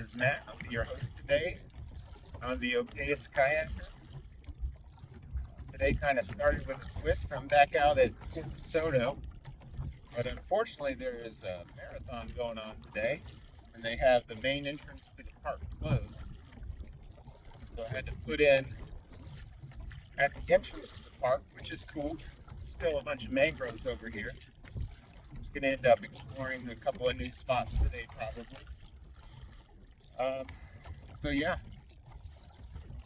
is Matt. I'll be your host today on the Opeus Kayak. Today kind of started with a twist. I'm back out at Desoto, but unfortunately there is a marathon going on today, and they have the main entrance to the park closed. So I had to put in at the entrance to the park, which is cool. Still a bunch of mangroves over here. I'm just going to end up exploring a couple of new spots today, probably. So yeah,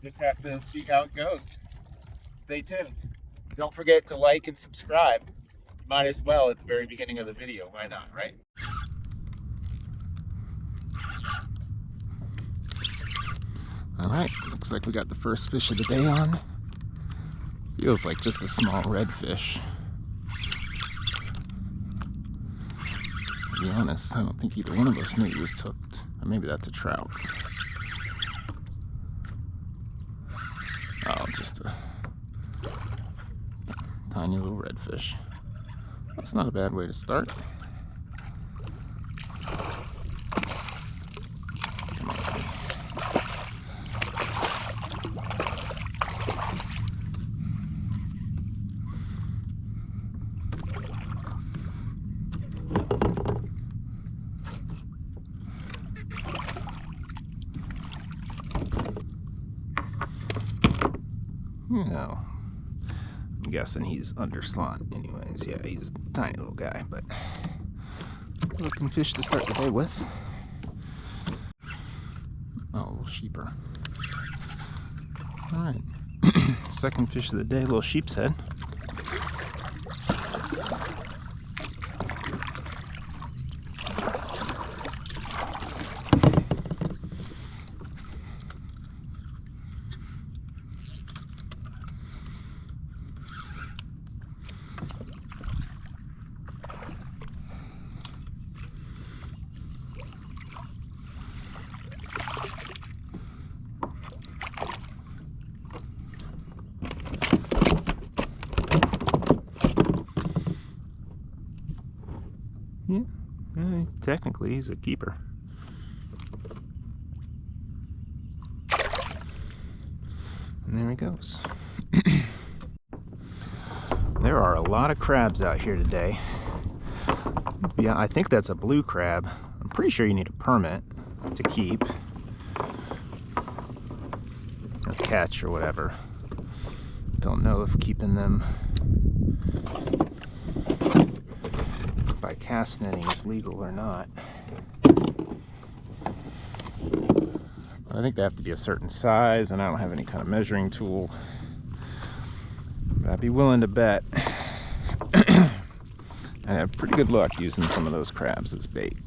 just have to see how it goes. Stay tuned. Don't forget to like and subscribe. You might as well at the very beginning of the video. Why not, right? Alright, looks like we got the first fish of the day on. Feels like just a small redfish. To be honest, I don't think either one of us knew he was hooked. Or maybe that's a trout. Oh, just a tiny little redfish. That's not a bad way to start. Come on, buddy. No, I'm guessing he's under slot anyways. Yeah, he's a tiny little guy, but looking fish to start the day with. Oh, a little sheeper. All right, second fish of the day, little sheepshead. Yeah, technically he's a keeper. And there he goes. There are a lot of crabs out here today. Yeah, I think that's a blue crab. I'm pretty sure you need a permit to keep. Or catch or whatever. Don't know if keeping them by cast netting is legal or not. I think they have to be a certain size, and I don't have any kind of measuring tool. But I'd be willing to bet I have pretty good luck using some of those crabs as bait.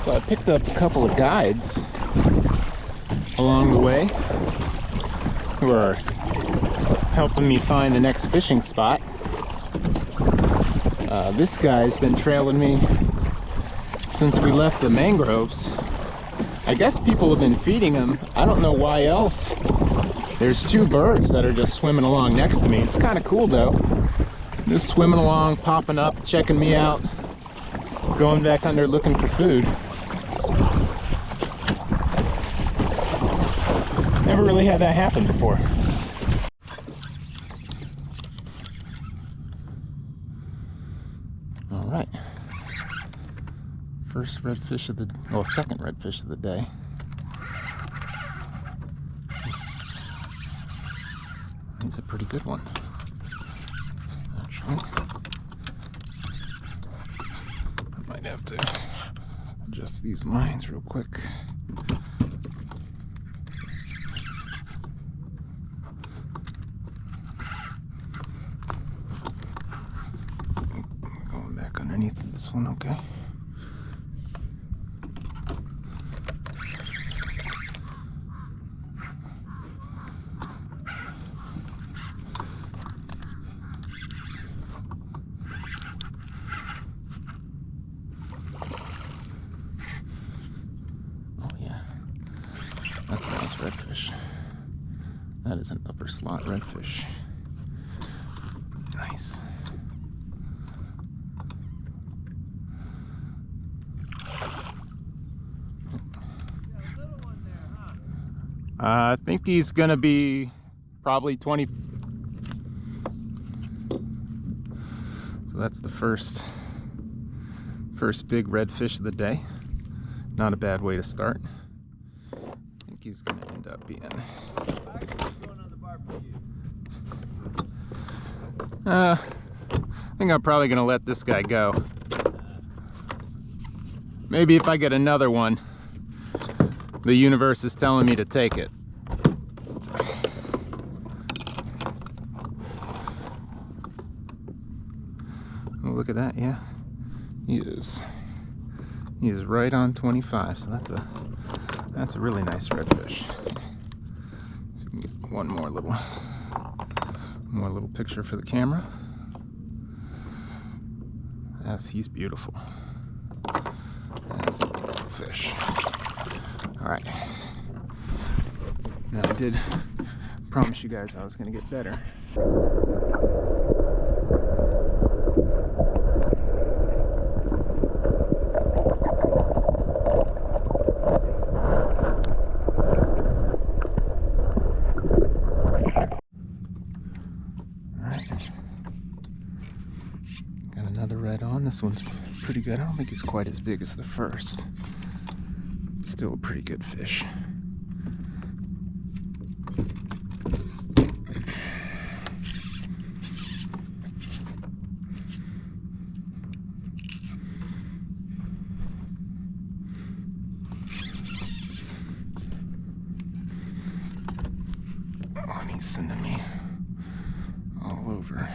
So I picked up a couple of guides along the way who are helping me find the next fishing spot. This guy's been trailing me since we left the mangroves. I guess people have been feeding him. I don't know why else. There's two birds that are just swimming along next to me. It's kind of cool though. Just swimming along, popping up, checking me out, going back under looking for food. Never really had that happen before. All right. First redfish of the, well, second redfish of the day. He's a pretty good one, actually. I might have to adjust these lines real quick. Going back underneath this one, okay. That's a nice redfish. That is an upper slot redfish. Nice. I think he's gonna be probably 20. So that's the first big redfish of the day. Not a bad way to start. I think he's gonna end up being. I think I'm probably gonna let this guy go. Maybe if I get another one, the universe is telling me to take it. Oh, look at that, yeah. He is right on 25, so that's a really nice redfish. So we can get one more little picture for the camera. Yes, he's beautiful. That's a beautiful fish. All right. Now I did promise you guys I was gonna get better. This one's pretty good. I don't think he's quite as big as the first. Still a pretty good fish. Oh, and he's sending me all over.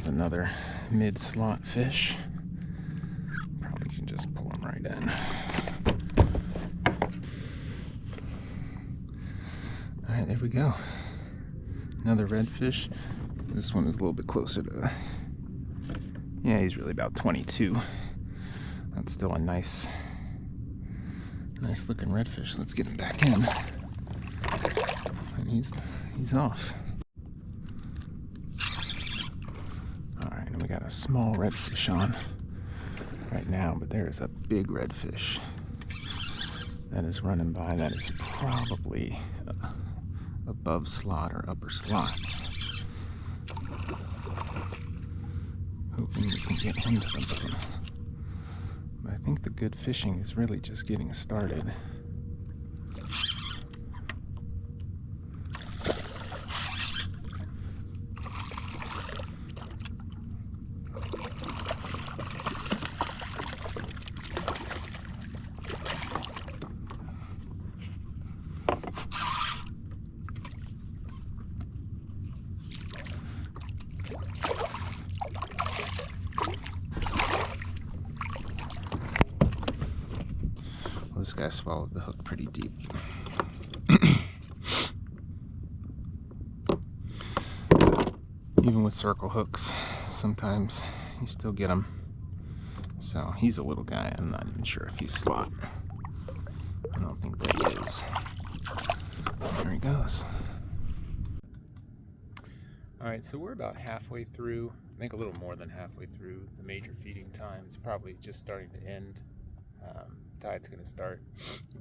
Another mid-slot fish. Probably can just pull him right in. All right, there we go. Another redfish. This one is a little bit closer to, yeah, he's really about 22. That's still a nice looking redfish. Let's get him back in. And he's off. We got a small redfish on right now, but there is a big redfish that is running by. That is probably above slot or upper slot. Hoping we can get him to the boat. But I think the good fishing is really just getting started. This guy swallowed the hook pretty deep. Even with circle hooks, sometimes you still get them. So he's a little guy. I'm not even sure if he's slot. I don't think that he is. There he goes. Alright, so we're about halfway through, I think a little more than halfway through the major feeding times, probably just starting to end. Tide's going to start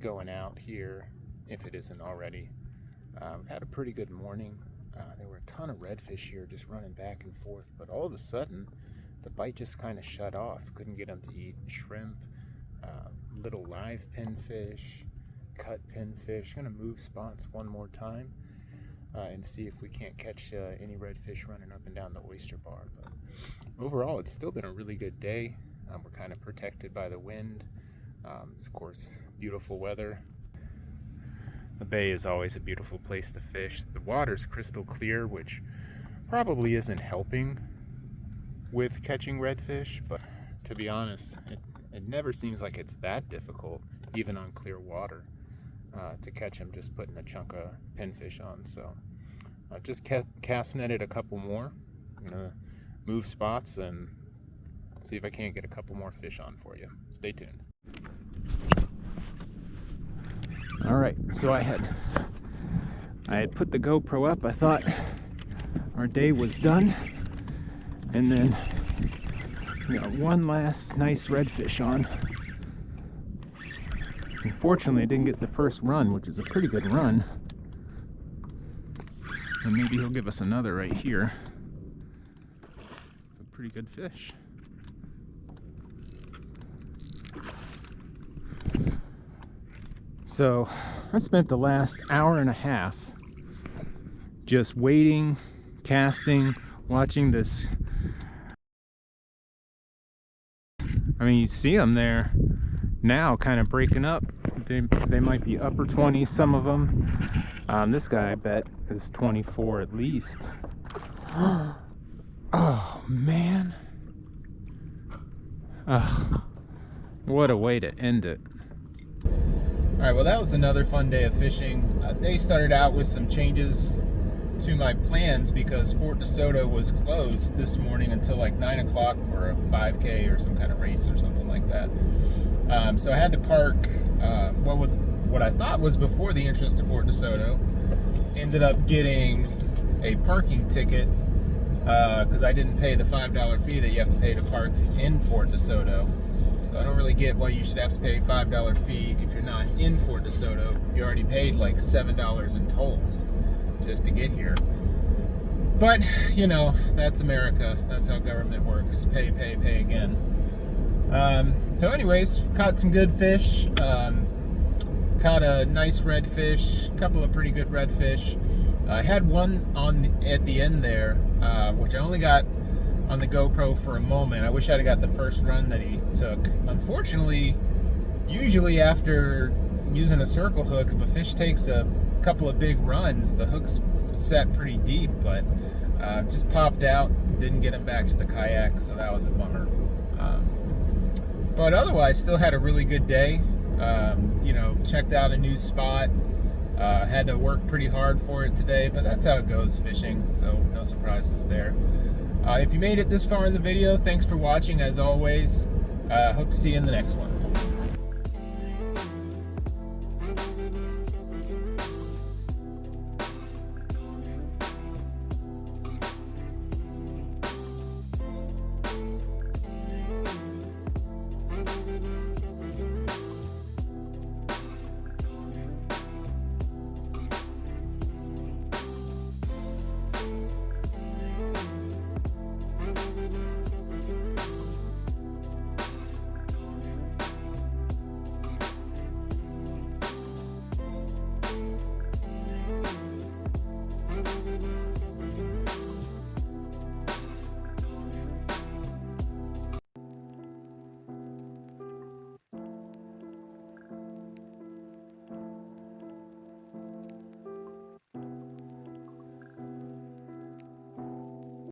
going out here, if it isn't already. We've had a pretty good morning. There were a ton of redfish here just running back and forth, but all of a sudden the bite just kind of shut off. Couldn't get them to eat shrimp, little live pinfish, cut pinfish. Going to move spots one more time and see if we can't catch any redfish running up and down the oyster bar. But overall, it's still been a really good day. We're kind of protected by the wind. It's, of course, beautiful weather. The bay is always a beautiful place to fish. The water's crystal clear, which probably isn't helping with catching redfish, but to be honest, It never seems like it's that difficult, even on clear water, to catch them just putting a chunk of pinfish on. So I've just cast netted a couple more. I'm gonna move spots and see if I can't get a couple more fish on for you. Stay tuned. All right, so I had put the GoPro up. I thought our day was done, and then we got one last nice redfish on. Unfortunately, I didn't get the first run, which is a pretty good run. And maybe he'll give us another right here. It's a pretty good fish. So I spent the last hour and a half just waiting, casting, watching this. I mean, you see them there now kind of breaking up. They might be upper 20s, some of them. This guy I bet is 24 at least. Oh man. What a way to end it. Alright, well that was another fun day of fishing. They started out with some changes to my plans because Fort Desoto was closed this morning until like 9 o'clock for a 5K or some kind of race or something like that. So I had to park what I thought was before the entrance to Fort Desoto. Ended up getting a parking ticket because I didn't pay the $5 fee that you have to pay to park in Fort Desoto. So I don't really get why you should have to pay a $5 fee if you're not in Fort Desoto. You already paid like $7 in tolls just to get here. But, you know, that's America. That's how government works. Pay, pay, pay again. So anyways, caught some good fish. Caught a nice redfish, a couple of pretty good redfish. I had one at the end there, which I only got on the GoPro for a moment. I wish I'd have got the first run that he took. Unfortunately, usually after using a circle hook, if a fish takes a couple of big runs, the hook's set pretty deep, but just popped out, didn't get him back to the kayak, so that was a bummer. But otherwise, still had a really good day. You know, checked out a new spot. Had to work pretty hard for it today, but that's how it goes fishing, so no surprises there. If you made it this far in the video, thanks for watching as always. Hope to see you in the next one.